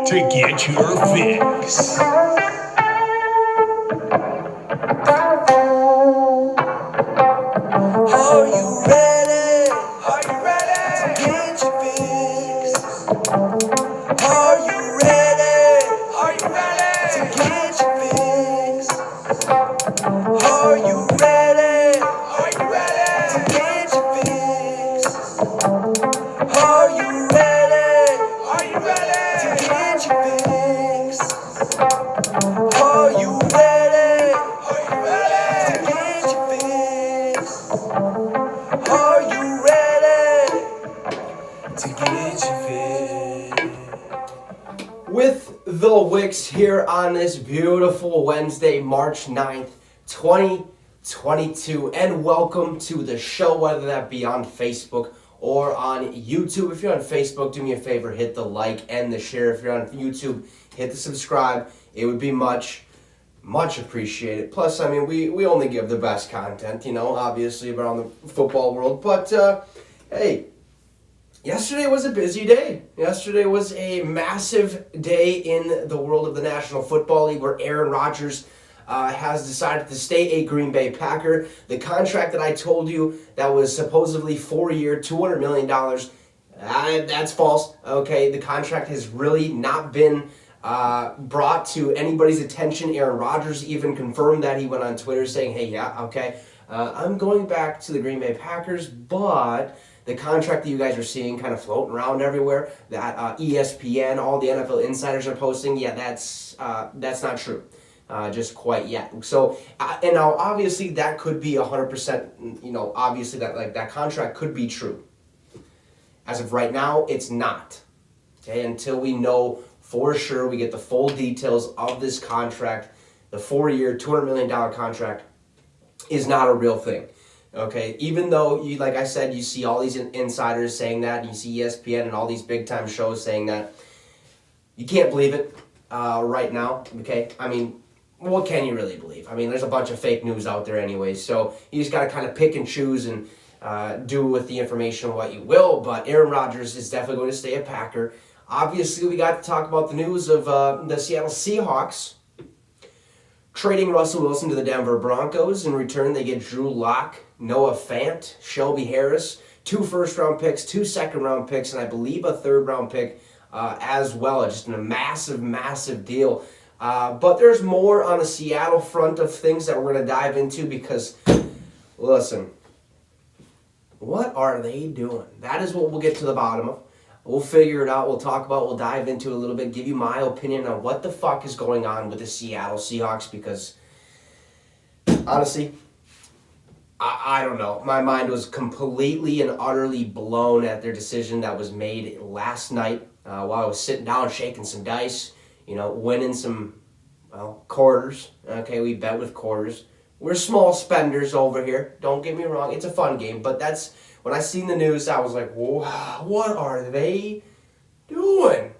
to get your fix. Are you ready? Are you ready to get your fix? Are you ready? Are you ready to get your fix? Are you ready? Are you ready to get your fix? Are you ready? Are you ready to get your fix? Are you ready? Are you ready to get your fix? Are you ready to get your fix? With the Wicks here on this beautiful Wednesday, March 9th, 2022, and welcome to the show, whether that be on Facebook or on YouTube. If you're on Facebook, do me a favor, hit the like and the share. If you're on YouTube, hit the subscribe. It would be much appreciated. Plus, I mean, we only give the best content, obviously around the football world. But, hey, yesterday was a busy day. Yesterday was a massive day in the world of the National Football League where Aaron Rodgers has decided to stay a Green Bay Packer. The contract that I told you that was supposedly 4-year, $200 million, that's false. Okay, the contract has really not been brought to anybody's attention. Aaron Rodgers even confirmed that. He went on Twitter saying, hey, yeah, okay, I'm going back to the Green Bay Packers, but the contract that you guys are seeing kind of floating around everywhere, that ESPN, all the NFL insiders are posting, yeah, that's not true. Just quite yet. So, and now obviously that could be 100%, obviously that contract could be true. As of right now, it's not. Okay, until we know for sure, we get the full details of this contract, the 4-year, $200 million contract is not a real thing. Okay, even though, like I said, you see all these insiders saying that, and you see ESPN and all these big-time shows saying that, you can't believe it right now, okay? I mean, what can you really believe? I mean, there's a bunch of fake news out there anyway, so you just got to kind of pick and choose and do with the information what you will, but Aaron Rodgers is definitely going to stay a Packer. Obviously, we got to talk about the news of the Seattle Seahawks trading Russell Wilson to the Denver Broncos. In return, they get Drew Lock, Noah Fant, Shelby Harris, 2 first-round picks, 2 second-round picks, and I believe a third-round pick as well. Just a massive deal. But there's more on the Seattle front of things that we're going to dive into because, listen, what are they doing? That is what we'll get to the bottom of. We'll figure it out. We'll talk about it. We'll dive into it a little bit, give you my opinion on what the fuck is going on with the Seattle Seahawks because, honestly, I don't know. My mind was completely and utterly blown at their decision that was made last night while I was sitting down shaking some dice, winning some, quarters. Okay, we bet with quarters. We're small spenders over here. Don't get me wrong. It's a fun game, but that's... When I seen the news, I was like, whoa, what are they doing?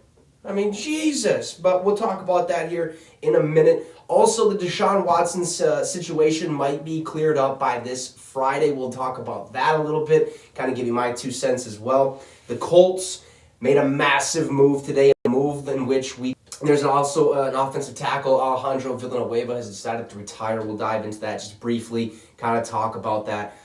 I mean, Jesus. But we'll talk about that here in a minute. Also, the Deshaun Watson situation might be cleared up by this Friday. We'll talk about that a little bit, kind of give you my 2 cents as well. The Colts made a massive move today, a move in which there's also an offensive tackle, Alejandro Villanueva, has decided to retire. We'll dive into that just briefly, kind of talk about that.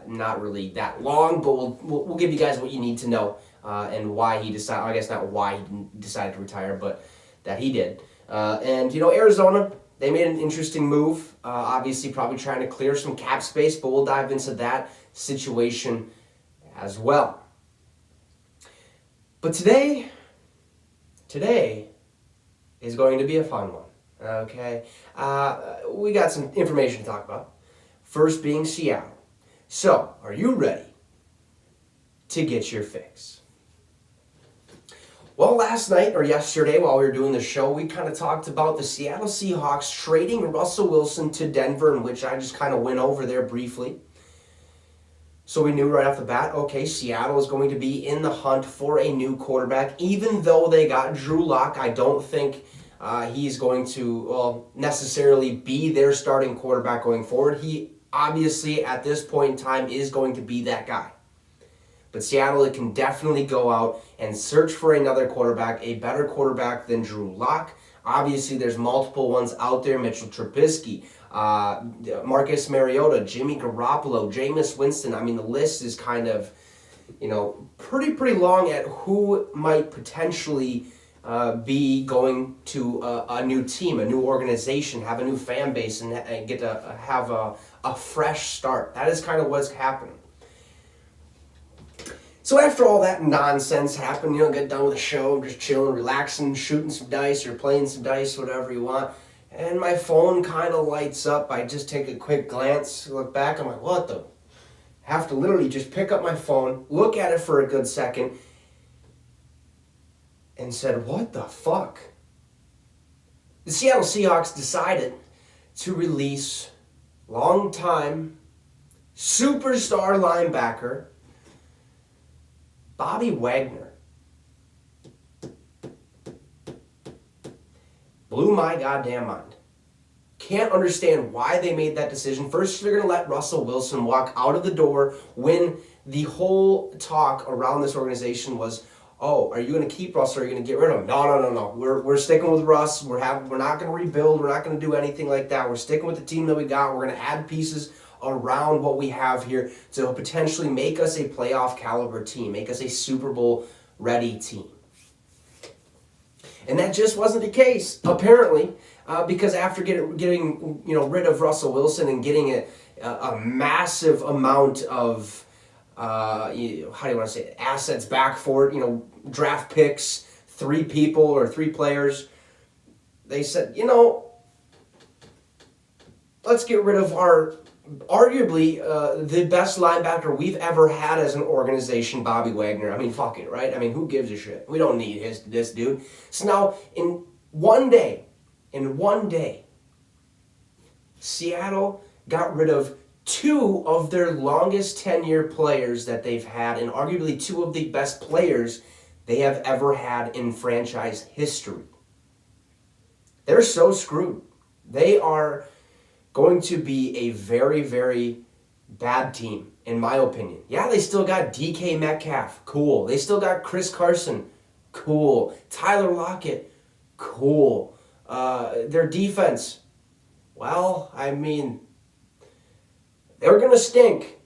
Not really that long, but we'll give you guys what you need to know and why he decided. I guess not why he decided to retire, but that he did. And Arizona, they made an interesting move. Obviously, probably trying to clear some cap space, but we'll dive into that situation as well. But today is going to be a fun one. Okay, we got some information to talk about. First being Seattle. So, are you ready to get your fix? Well, last night or yesterday while we were doing the show, we kind of talked about the Seattle Seahawks trading Russell Wilson to Denver, in which I just kind of went over there briefly. So we knew right off the bat, okay, Seattle is going to be in the hunt for a new quarterback. Even though they got Drew Lock, I don't think he's going to necessarily be their starting quarterback going forward. He obviously, at this point in time, is going to be that guy. But Seattle can definitely go out and search for another quarterback, a better quarterback than Drew Lock. Obviously, there's multiple ones out there. Mitchell Trubisky, Marcus Mariota, Jimmy Garoppolo, Jameis Winston. I mean, the list is kind of, pretty long at who might potentially be going to a new team, a new organization, have a new fan base, and get to have a fresh start. That is kind of what's happening. So after all that nonsense happened, get done with the show, I'm just chilling, relaxing, shooting some dice or playing some dice, whatever you want. And my phone kind of lights up. I just take a quick glance, look back, I'm like, what the? Have to literally just pick up my phone, look at it for a good second, and said, what the fuck? The Seattle Seahawks decided to release longtime superstar linebacker Bobby Wagner. Blew my goddamn mind. Can't understand why they made that decision. First, they're going to let Russell Wilson walk out of the door when the whole talk around this organization was, oh, are you going to keep Russ or are you going to get rid of him? No. We're sticking with Russ. We're not going to rebuild. We're not going to do anything like that. We're sticking with the team that we got. We're going to add pieces around what we have here to potentially make us a playoff caliber team, make us a Super Bowl ready team. And that just wasn't the case, apparently, because after getting rid of Russell Wilson and getting a massive amount of how do you want to say it, assets back for it, draft picks, 3 people or 3 players, they said, let's get rid of our arguably the best linebacker we've ever had as an organization, Bobby Wagner. I mean, fuck it, right? I mean, who gives a shit? We don't need this dude. So now, in one day, Seattle got rid of 2 of their longest tenure players that they've had, and arguably 2 of the best players they have ever had in franchise history. They're so screwed. They are going to be a very, very bad team, in my opinion. Yeah, they still got DK Metcalf. Cool. They still got Chris Carson. Cool. Tyler Lockett. Cool. Their defense. Well, I mean, they're going to stink.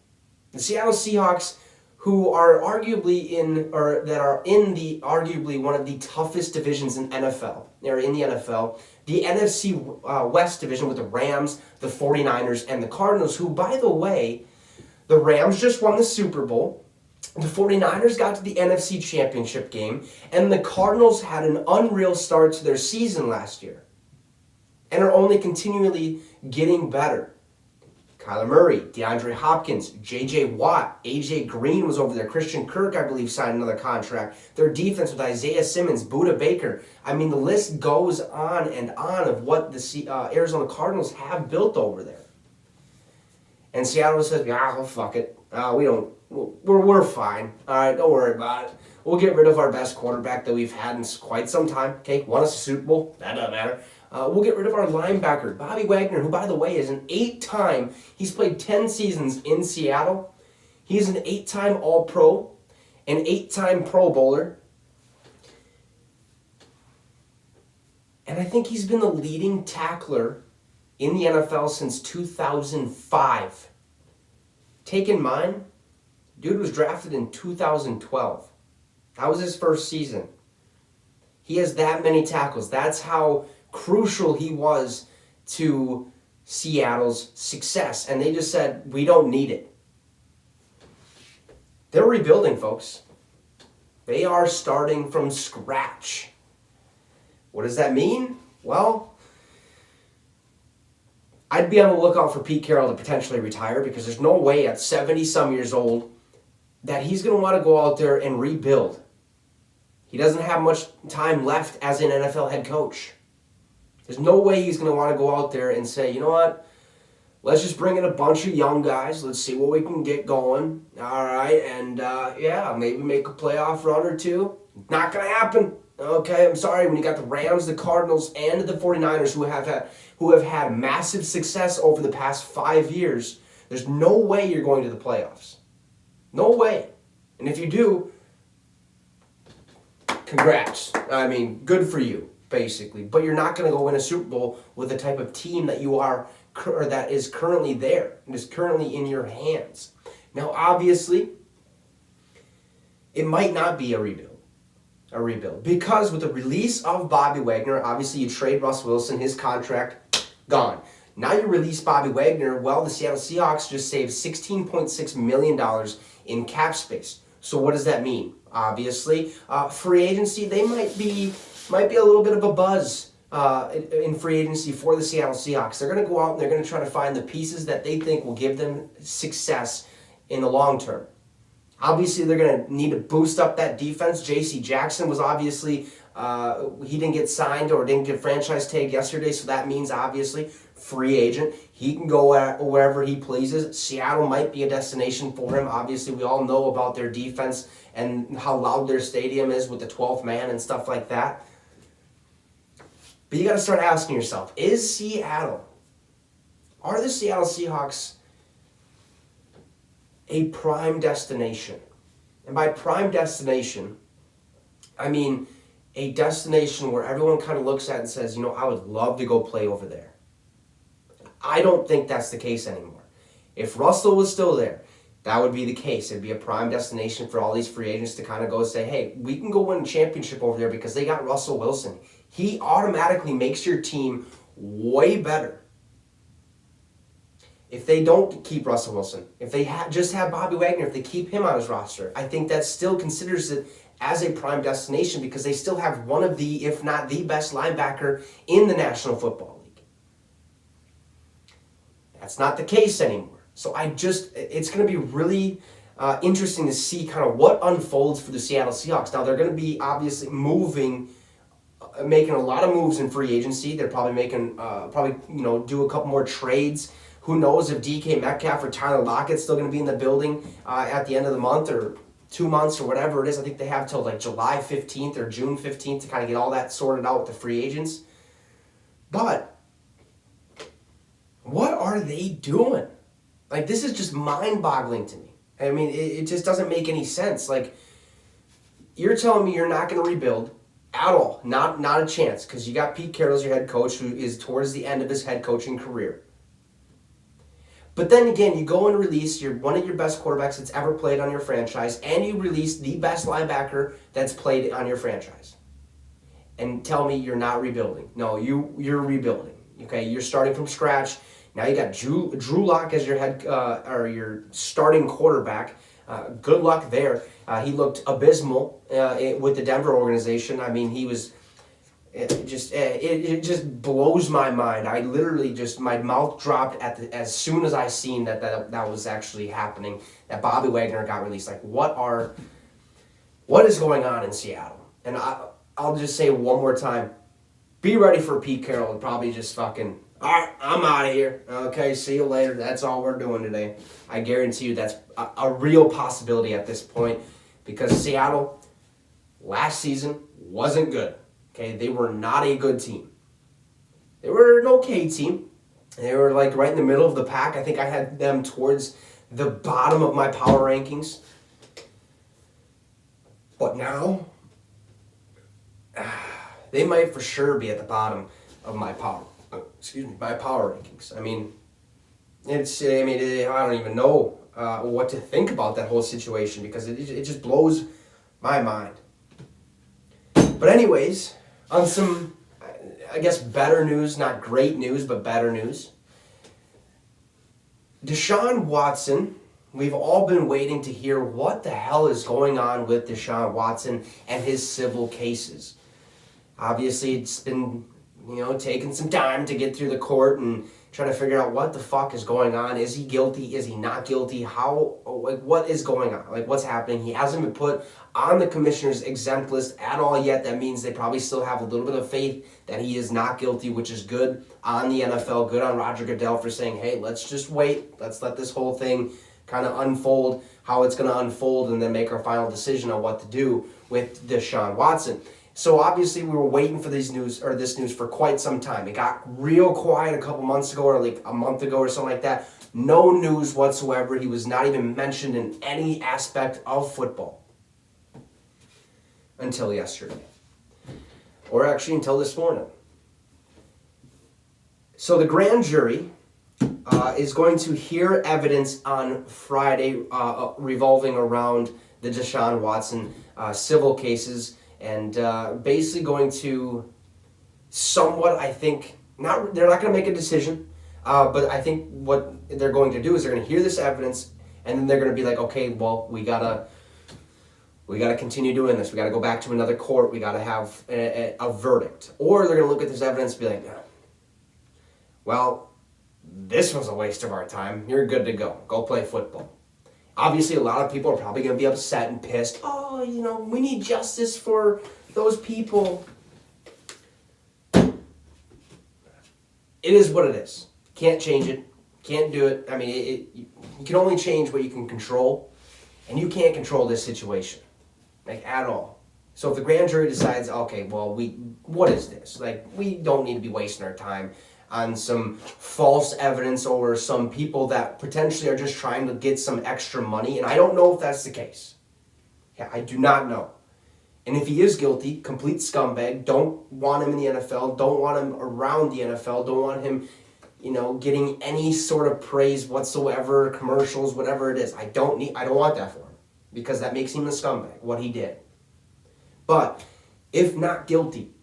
The Seattle Seahawks, who are arguably arguably one of the toughest divisions in NFL, or in the NFL, the NFC West division with the Rams, the 49ers, and the Cardinals, who, by the way, the Rams just won the Super Bowl, the 49ers got to the NFC Championship game, and the Cardinals had an unreal start to their season last year, and are only continually getting better. Kyler Murray, DeAndre Hopkins, J.J. Watt, A.J. Green was over there. Christian Kirk, I believe, signed another contract. Their defense with Isaiah Simmons, Budda Baker. I mean, the list goes on and on of what the Arizona Cardinals have built over there. And Seattle says, well, fuck it. We're fine. All right, don't worry about it. We'll get rid of our best quarterback that we've had in quite some time. Okay, won us a Super Bowl. That doesn't matter. We'll get rid of our linebacker, Bobby Wagner, who, by the way, is an 8-time, he's played 10 seasons in Seattle. He's an 8-time All-Pro, an 8-time Pro Bowler. And I think he's been the leading tackler in the NFL since 2005. Take in mind, dude was drafted in 2012. That was his first season. He has that many tackles. That's how crucial he was to Seattle's success. And they just said, we don't need it. They're rebuilding, folks. They are starting from scratch. What does that mean? Well, I'd be on the lookout for Pete Carroll to potentially retire, because there's no way at 70-some years old that he's going to want to go out there and rebuild. He doesn't have much time left as an NFL head coach. There's no way he's going to want to go out there and say, you know what, let's just bring in a bunch of young guys. Let's see what we can get going. All right, and maybe make a playoff run or 2. Not going to happen. Okay, I'm sorry. When you got the Rams, the Cardinals, and the 49ers who have had massive success over the past 5 years, there's no way you're going to the playoffs. No way. And if you do, congrats. I mean, good for you, basically. But you're not going to go win a Super Bowl with the type of team that you are, or that is currently there and is currently in your hands. Now, obviously, it might not be a rebuild. Because with the release of Bobby Wagner, obviously you trade Russ Wilson, his contract, gone. Now you release Bobby Wagner, well, the Seattle Seahawks just saved $16.6 million in cap space. So what does that mean? Obviously, free agency, they might be a little bit of a buzz in free agency for the Seattle Seahawks. They're going to go out and they're going to try to find the pieces that they think will give them success in the long term. Obviously, they're going to need to boost up that defense. J.C. Jackson was obviously, he didn't get signed or didn't get franchise tag yesterday, so that means obviously free agent. He can go wherever he pleases. Seattle might be a destination for him. Obviously, we all know about their defense and how loud their stadium is with the 12th man and stuff like that. But you got to start asking yourself, are the Seattle Seahawks a prime destination? And by prime destination, I mean a destination where everyone kind of looks at and says, I would love to go play over there. I don't think that's the case anymore. If Russell was still there, that would be the case. It'd be a prime destination for all these free agents to kind of go say, hey, we can go win a championship over there because they got Russell Wilson. He automatically makes your team way better. If they don't keep Russell Wilson, if they just have Bobby Wagner, if they keep him on his roster, I think that still considers it as a prime destination because they still have one of the, if not the best linebacker in the National Football League. That's not the case anymore. So it's going to be really interesting to see kind of what unfolds for the Seattle Seahawks. Now, they're going to be obviously making a lot of moves in free agency. They're probably do a couple more trades. Who knows if DK Metcalf or Tyler Lockett's still going to be in the building at the end of the month or 2 months or whatever it is. I think they have till like July 15th or June 15th to kind of get all that sorted out with the free agents. But what are they doing? Like, this is just mind-boggling to me. I mean, it just doesn't make any sense. Like, you're telling me you're not going to rebuild at all. Not a chance, because you got Pete Carroll as your head coach, who is towards the end of his head coaching career. But then again, you go and release one of your best quarterbacks that's ever played on your franchise, and you release the best linebacker that's played on your franchise. And tell me you're not rebuilding. No, you're rebuilding. Okay, you're starting from scratch. Now you got Drew Lock as your your starting quarterback. Good luck there. He looked abysmal with the Denver organization. I mean, he was. It just blows my mind. I literally my mouth dropped as soon as I seen that was actually happening. That Bobby Wagner got released. Like, what is going on in Seattle? And I'll just say one more time, be ready for Pete Carroll to probably just fucking, all right, I'm out of here. Okay, see you later. That's all we're doing today. I guarantee you that's a real possibility at this point because Seattle last season wasn't good. Okay, they were not a good team. They were an okay team. They were like right in the middle of the pack. I think I had them towards the bottom of my power rankings. But now, they might for sure be at the bottom of my power rankings. I mean, I don't even know what to think about that whole situation because it just blows my mind. But anyways, on some, I guess, better news, not great news, but better news. Deshaun Watson, we've all been waiting to hear what the hell is going on with Deshaun Watson and his civil cases. Obviously, it's been, taking some time to get through the court and try to figure out what the fuck is going on. Is he guilty? Is he not guilty? What is going on? Like, what's happening? He hasn't been put on the commissioner's exempt list at all yet. That means they probably still have a little bit of faith that he is not guilty, which is good on the NFL, good on Roger Goodell for saying, hey, let's just wait. Let's let this whole thing kind of unfold, how it's going to unfold, and then make our final decision on what to do with Deshaun Watson. So obviously we were waiting for this news for quite some time. It got real quiet a couple months ago, or like a month ago or something like that. No news whatsoever. He was not even mentioned in any aspect of football until yesterday. Or actually until this morning. So the grand jury is going to hear evidence on Friday revolving around the Deshaun Watson civil cases, and basically going to somewhat, I think, they're not going to make a decision, but I think what they're going to do is they're going to hear this evidence, and then they're going to be like, okay, well, we gotta continue doing this. We gotta go back to another court. We gotta have a verdict. Or they're gonna look at this evidence and be like, well, this was a waste of our time. You're good to go. Go play football. Obviously, a lot of people are probably gonna be upset and pissed. Oh, we need justice for those people. It is what it is. Can't change it. Can't do it. I mean, you can only change what you can control, and you can't control this situation. Like, at all. So if the grand jury decides, okay, well, what is this? Like, we don't need to be wasting our time on some false evidence or some people that potentially are just trying to get some extra money. And I don't know if that's the case. Yeah, I do not know. And if he is guilty, complete scumbag, don't want him in the NFL, don't want him around the NFL, don't want him, getting any sort of praise whatsoever, commercials, whatever it is. I don't want that for him. Because that makes him a scumbag, what he did. But if not guilty,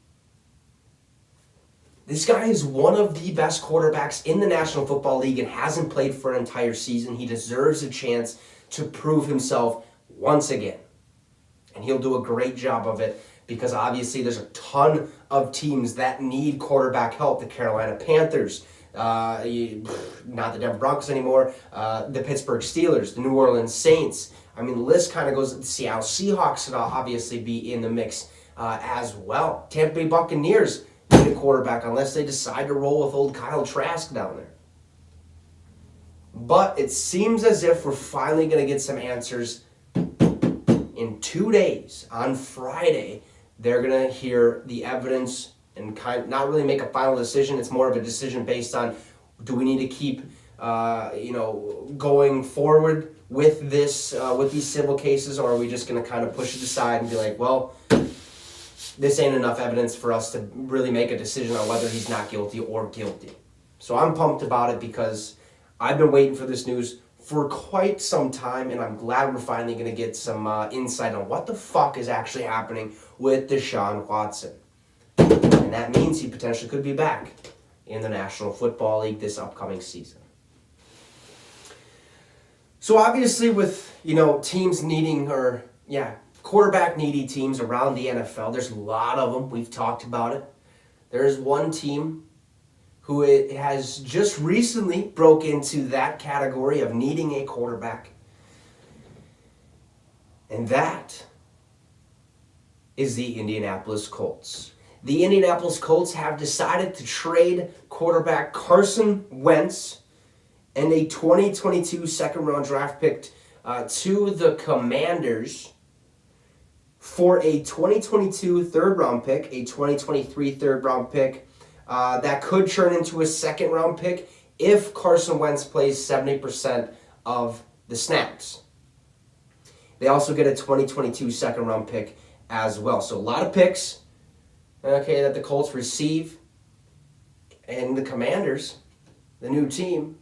this guy is one of the best quarterbacks in the National Football League and hasn't played for an entire season. He deserves a chance to prove himself once again. And he'll do a great job of it because obviously there's a ton of teams that need quarterback help. The Carolina Panthers, not the Denver Broncos anymore, the Pittsburgh Steelers, the New Orleans Saints. I mean, the list kind of goes. The Seattle Seahawks could obviously be in the mix as well. Tampa Bay Buccaneers need a quarterback unless they decide to roll with old Kyle Trask down there. But it seems as if we're finally going to get some answers in 2 days. On Friday, they're going to hear the evidence and not really make a final decision. It's more of a decision based on, do we need to keep going forward with this, with these civil cases, or are we just going to kind of push it aside and be like, well, this ain't enough evidence for us to really make a decision on whether he's not guilty or guilty. So I'm pumped about it because I've been waiting for this news for quite some time, and I'm glad we're finally going to get some insight on what the fuck is actually happening with Deshaun Watson. And that means he potentially could be back in the National Football League this upcoming season. So obviously with, teams needing, quarterback needy teams around the NFL, there's a lot of them. We've talked about it. There's one team who has just recently broke into that category of needing a quarterback. And that is the Indianapolis Colts. The Indianapolis Colts have decided to trade quarterback Carson Wentz and a 2022 second-round draft pick to the Commanders for a 2022 third-round pick, a 2023 third-round pick that could turn into a second-round pick if Carson Wentz plays 70% of the snaps. They also get a 2022 second-round pick as well. So a lot of picks, that the Colts receive. And the Commanders, the new team,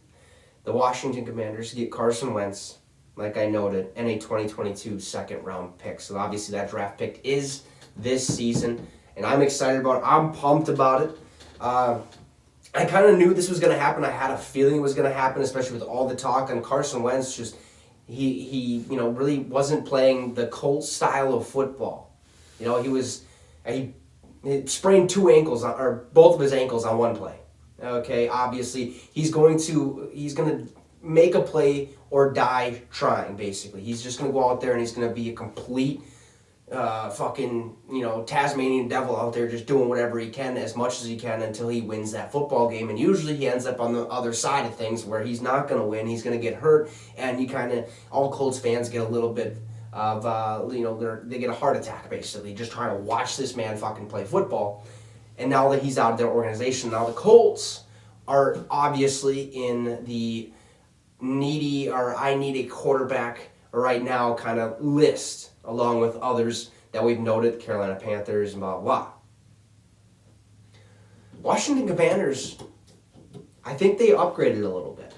the Washington Commanders, get Carson Wentz, like I noted, and a 2022 second-round pick. So obviously that draft pick is this season, and I'm excited about it. I'm pumped about it. I kind of knew this was going to happen. I had a feeling it was going to happen, especially with all the talk on Carson Wentz. Just he really wasn't playing the Colts style of football. He sprained two ankles, or both of his ankles on one play. Okay, obviously he's going to make a play or die trying. Basically, he's just going to go out there and he's going to be a complete Tasmanian devil out there, just doing whatever he can as much as he can until he wins that football game. And usually he ends up on the other side of things where he's not going to win. He's going to get hurt, and all Colts fans get a little bit of they get a heart attack basically just trying to watch this man fucking play football. And now that he's out of their organization, now the Colts are obviously in the needy or I need a quarterback right now kind of list, along with others that we've noted, Carolina Panthers and blah, blah, blah. Washington Commanders, I think they upgraded a little bit.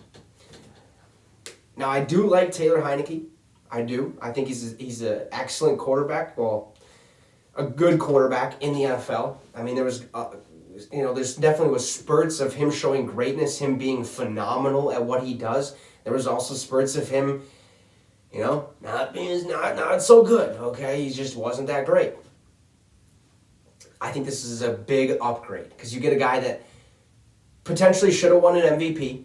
Now, I do like Taylor Heineke. I do. I think he's an excellent quarterback. Well, a good quarterback in the NFL. I mean, there was, there's definitely was spurts of him showing greatness, him being phenomenal at what he does. There was also spurts of him, not so good. Okay, he just wasn't that great. I think this is a big upgrade because you get a guy that potentially should have won an MVP.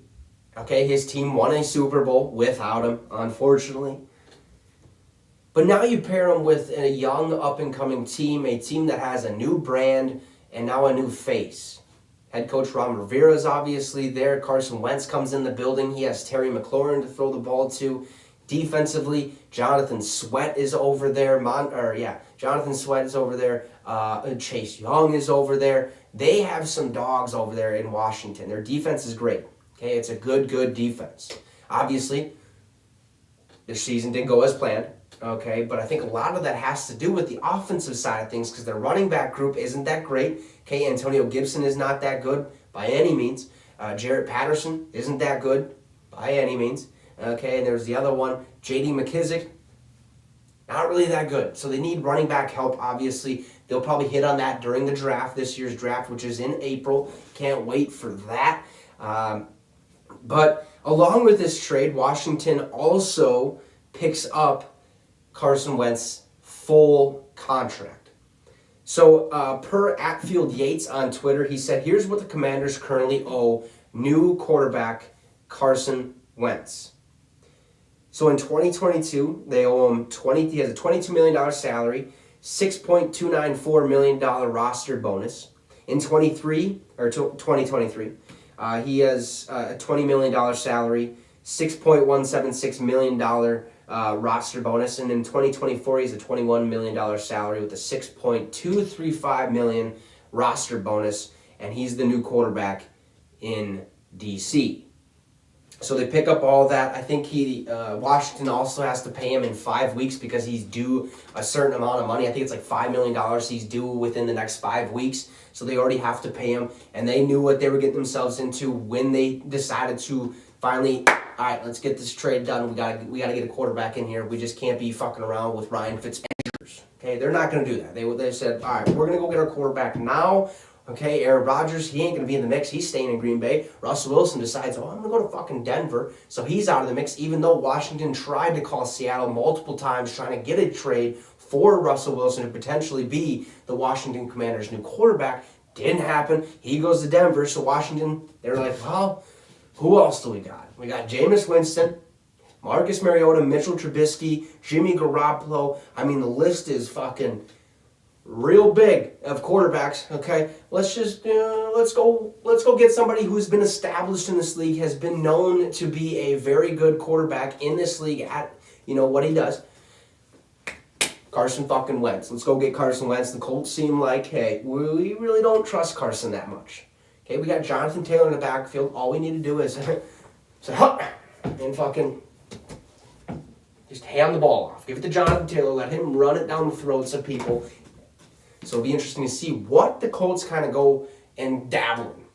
Okay, his team won a Super Bowl without him, unfortunately. But now you pair him with a young, up-and-coming team, a team that has a new brand and now a new face. Head coach Ron Rivera is obviously there. Carson Wentz comes in the building. He has Terry McLaurin to throw the ball to. Defensively, Jonathan Sweat is over there. Jonathan Sweat is over there. Chase Young is over there. They have some dogs over there in Washington. Their defense is great. Okay, it's a good defense. Obviously, their season didn't go as planned. Okay, but I think a lot of that has to do with the offensive side of things because their running back group isn't that great. Okay, Antonio Gibson is not that good by any means. Jarrett Patterson isn't that good by any means. Okay, and there's the other one, J.D. McKissick, not really that good. So they need running back help, obviously. They'll probably hit on that during the draft, this year's draft, which is in April. Can't wait for that. But along with this trade, Washington also picks up Carson Wentz full contract. So per Atfield Yates on Twitter, he said, here's what the Commanders currently owe new quarterback Carson Wentz. So in 2022, they owe him he has a $22 million salary, $6.294 million roster bonus. In 2023, he has a $20 million salary, $6.176 million roster bonus, and in 2024 he's a $21 million salary with a $6.235 million roster bonus, and he's the new quarterback in DC. So they pick up all that. I think Washington also has to pay him in 5 weeks because he's due a certain amount of money. I think it's like $5 million he's due within the next 5 weeks. So they already have to pay him, and they knew what they were getting themselves into when they decided to finally, all right, let's get this trade done. We gotta get a quarterback in here. We just can't be fucking around with Ryan Fitzpatrick. Okay, they're not gonna do that. They said, all right, we're gonna go get our quarterback now. Okay, Aaron Rodgers, he ain't going to be in the mix. He's staying in Green Bay. Russell Wilson decides, I'm going to go to fucking Denver. So he's out of the mix, even though Washington tried to call Seattle multiple times trying to get a trade for Russell Wilson to potentially be the Washington Commanders' new quarterback. Didn't happen. He goes to Denver. So Washington, they were like, well, who else do we got? We got Jameis Winston, Marcus Mariota, Mitchell Trubisky, Jimmy Garoppolo. I mean, the list is fucking real big of quarterbacks. Okay, let's go get somebody who's been established in this league, has been known to be a very good quarterback in this league at what he does. Carson fucking Wentz. Let's go get Carson Wentz. The Colts seem like, hey, we really don't trust Carson that much. Okay, we got Jonathan Taylor in the backfield. All we need to do is and fucking just hand the ball off. Give it to Jonathan Taylor. Let him run it down the throats of people. So it'll be interesting to see what the Colts kind of go and dabble in.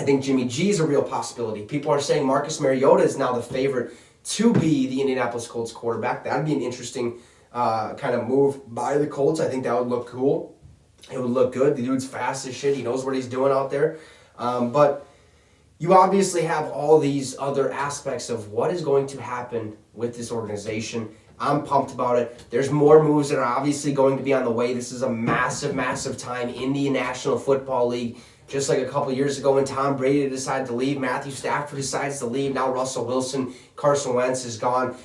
I think Jimmy G is a real possibility. People are saying Marcus Mariota is now the favorite to be the Indianapolis Colts quarterback. That would be an interesting kind of move by the Colts. I think that would look cool. It would look good. The dude's fast as shit. He knows what he's doing out there. But you obviously have all these other aspects of what is going to happen with this organization. I'm pumped about it. There's more moves that are obviously going to be on the way. This is a massive, massive time in the National Football League. Just like a couple years ago when Tom Brady decided to leave, Matthew Stafford decides to leave, now Russell Wilson, Carson Wentz is gone.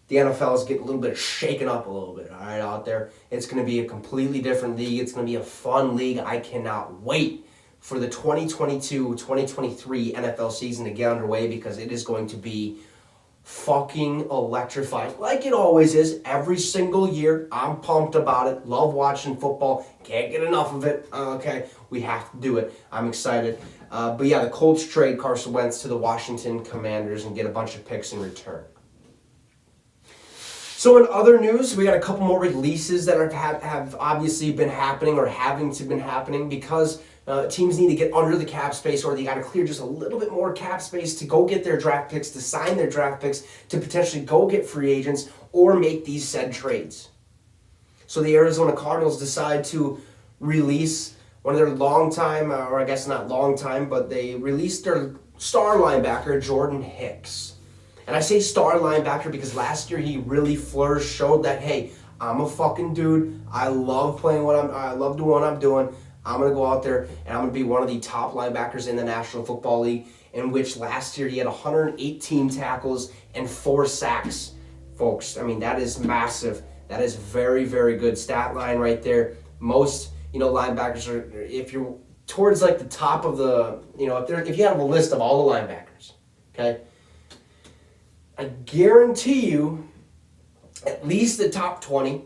The NFL is getting a little bit shaken up a little bit, all right, out there. It's going to be a completely different league. It's going to be a fun league. I cannot wait for the 2022-2023 NFL season to get underway because it is going to be fucking electrifying, like it always is. Every single year, I'm pumped about it. Love watching football. Can't get enough of it. Okay, we have to do it. I'm excited. But yeah, the Colts trade Carson Wentz to the Washington Commanders and get a bunch of picks in return. So in other news, we got a couple more releases that have obviously been happening or having to been happening because teams need to get under the cap space, or they got to clear just a little bit more cap space to go get their draft picks, to sign their draft picks, to potentially go get free agents or make these said trades. So the Arizona Cardinals decide to release one of their long-time, or I guess not long-time, but they released their star linebacker, Jordan Hicks. And I say star linebacker because last year he really flourished, showed that, hey, I'm a fucking dude. I love playing I love doing what I'm doing. I'm going to go out there and I'm going to be one of the top linebackers in the National Football League, in which last year he had 118 tackles and 4 sacks, folks. I mean, that is massive. That is very, very good stat line right there. Most, linebackers are, if you're towards like the top of the, if you have a list of all the linebackers, okay, I guarantee you at least the top 20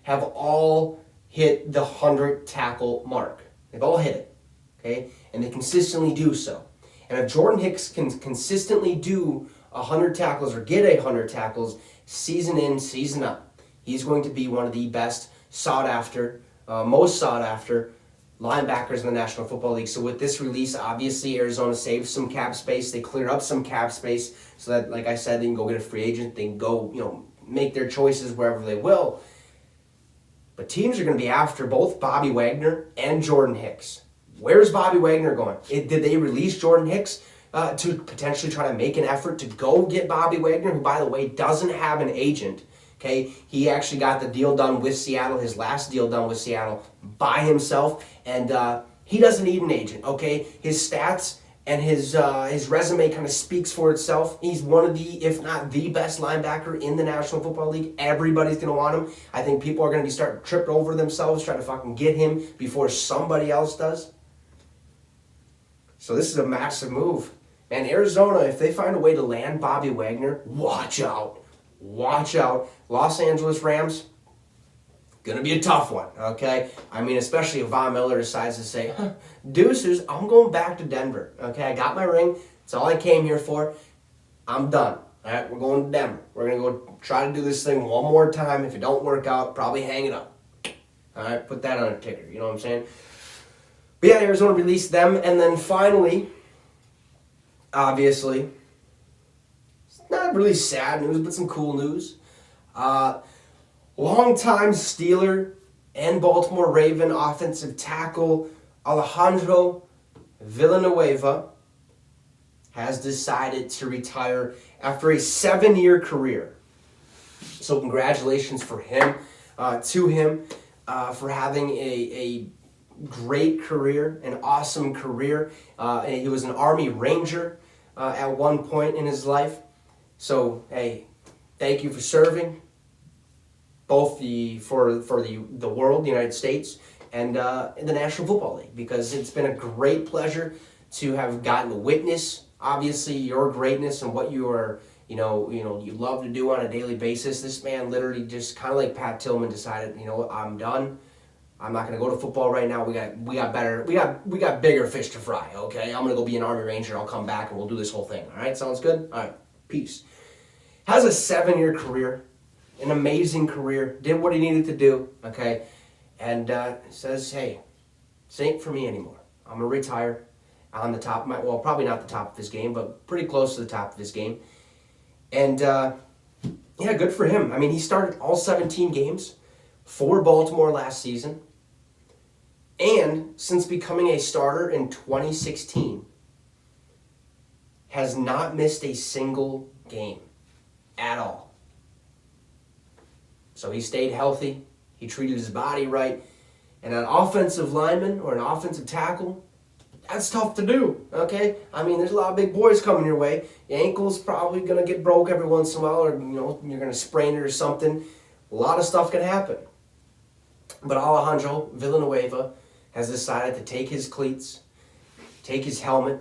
have all hit the 100 tackle mark. They've all hit it, okay? And they consistently do so. And if Jordan Hicks can consistently do 100 tackles or get 100 tackles season in, season out, he's going to be one of the best most sought after linebackers in the National Football League. So with this release, obviously Arizona saved some cap space. They cleared up some cap space so that, like I said, they can go get a free agent. They can go, make their choices wherever they will. But teams are going to be after both Bobby Wagner and Jordan Hicks. Where's Bobby Wagner going? Did they release Jordan Hicks to potentially try to make an effort to go get Bobby Wagner, who, by the way, doesn't have an agent? Okay, he actually got the deal done with Seattle, his last deal done with Seattle, by himself, and he doesn't need an agent. Okay, his stats and his resume kind of speaks for itself. He's one of the, if not the best linebacker in the National Football League. Everybody's going to want him. I think people are going to be starting to trip over themselves trying to fucking get him before somebody else does. So this is a massive move. Man, Arizona, if they find a way to land Bobby Wagner, watch out. Watch out. Los Angeles Rams, gonna be a tough one, okay? I mean, especially if Von Miller decides to say, deuces, I'm going back to Denver, okay? I got my ring. It's all I came here for. I'm done. All right, we're going to Denver. We're going to go try to do this thing one more time. If it don't work out, probably hang it up. All right, put that on a ticker. You know what I'm saying? But yeah, Arizona released them. And then finally, obviously, it's not really sad news, but some cool news. Longtime Steeler and Baltimore Raven offensive tackle Alejandro Villanueva has decided to retire after a 7-year career. So congratulations for him, for having a great career, an awesome career. He was an Army Ranger at one point in his life. So, hey, thank you for serving both for the world, the United States, and in the National Football League, because it's been a great pleasure to have gotten to witness, obviously, your greatness and what you are, you love to do on a daily basis. This man literally just kind of like Pat Tillman decided, what, I'm done. I'm not going to go to football right now. We got bigger fish to fry. Okay, I'm going to go be an Army Ranger. I'll come back and we'll do this whole thing. All right, sounds good. All right, peace. Has a 7-year career, an amazing career. Did what he needed to do. Okay, and says, hey, this ain't for me anymore. I'm gonna retire on the top of probably not the top of his game, but pretty close to the top of his game. And yeah, good for him. I mean, he started all 17 games for Baltimore last season. And since becoming a starter in 2016, has not missed a single game at all. So he stayed healthy. He treated his body right. And an offensive lineman or an offensive tackle, that's tough to do, okay? I mean, there's a lot of big boys coming your way. Your ankle's probably going to get broke every once in a while, or, you're going to sprain it or something. A lot of stuff can happen. But Alejandro Villanueva has decided to take his cleats, take his helmet,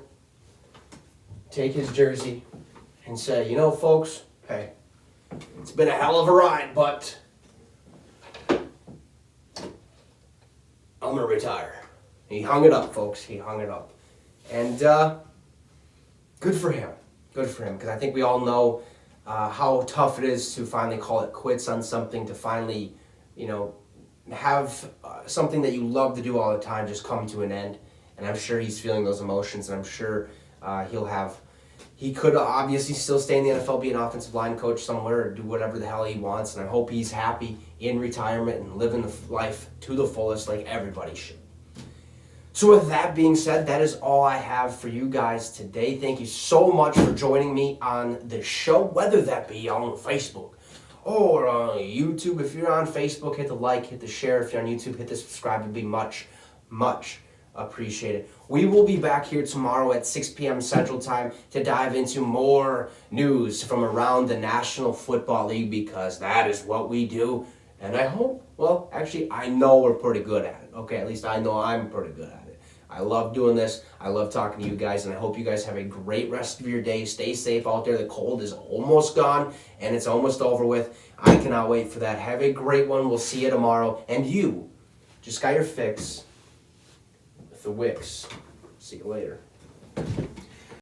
take his jersey, and said, you know, folks, hey, it's been a hell of a ride, but I'm going to retire. He hung it up, folks. He hung it up. And good for him. Good for him, because I think we all know how tough it is to finally call it quits on something, to finally, have something that you love to do all the time just come to an end. And I'm sure he's feeling those emotions, and I'm sure he could obviously still stay in the NFL, be an offensive line coach somewhere, or do whatever the hell he wants. And I hope he's happy in retirement and living the life to the fullest like everybody should. So with that being said, that is all I have for you guys today. Thank you so much for joining me on the show, whether that be on Facebook or on YouTube. If you're on Facebook, hit the like, hit the share. If you're on YouTube, hit the subscribe. It would be much, much appreciated. We will be back here tomorrow at 6 p.m. Central Time to dive into more news from around the National Football League, because that is what we do. And I hope, well, actually, I know we're pretty good at it. Okay, at least I know I'm pretty good at it. I love doing this. I love talking to you guys, and I hope you guys have a great rest of your day. Stay safe out there. The cold is almost gone, and it's almost over with. I cannot wait for that. Have a great one. We'll see you tomorrow. And you just got your fix with the Wicks. See you later.